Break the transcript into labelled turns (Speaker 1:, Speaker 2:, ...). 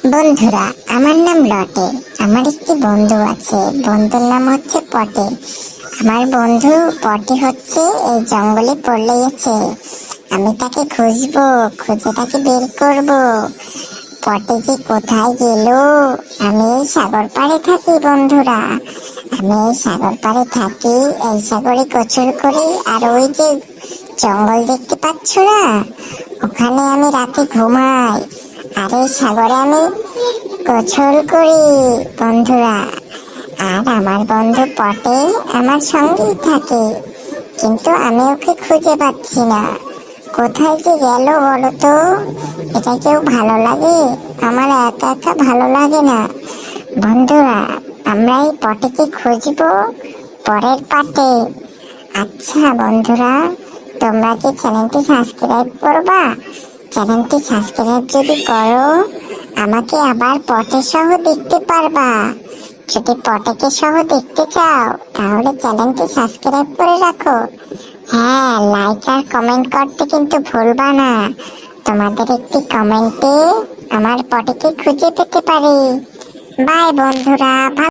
Speaker 1: বন্ধুরা, আমার নাম লটে। আমার একটি বন্ধু আছে, বন্ধুর নাম হচ্ছে পটে। আমার বন্ধু পটে হচ্ছে এই জঙ্গলে পড়ে গেছে। আমি তাকে খুঁজবো, খুঁজে তাকে বের করব। পটে যে কোথায় গেল? আমি এই সাগর পাড়ে থাকি বন্ধুরা। আমি এই সাগর পাড়ে থাকি, এই সাগরে গোসল করি। আর ওই যে জঙ্গল দেখতে পাচ্ছ না, ওখানে আমি রাতে ঘুমাই। আর এই সাগরে আমি গোসল করি বন্ধুরা। আর আমার বন্ধু পটে আমার সঙ্গেই থাকে, কিন্তু আমি ওকে খুঁজে পাচ্ছি না। কোথায় যে গেল বলো তো? এটা কেউ ভালো লাগে? আমার একা একা ভালো লাগে না বন্ধুরা। আমরা এই পটেকে খুঁজবো পরের পার্টে। আচ্ছা বন্ধুরা, তোমরা কি চ্যানেলটি সাবস্ক্রাইব করবা? চ্যানেলটি সাবস্ক্রাইব যদি করো, আমাকে আবার পটে সহ দেখতে পারবা। যদি পটেকে সহ দেখতে চাও, তাহলে চ্যানেলটি সাবস্ক্রাইব করে রাখো। হ্যাঁ, লাইক আর কমেন্ট করতে কিন্তু ভুলবা না। তোমাদের একটি কমেন্টে আমার পটেকে খুঁজে পেতে পারি। বাই বন্ধুরা।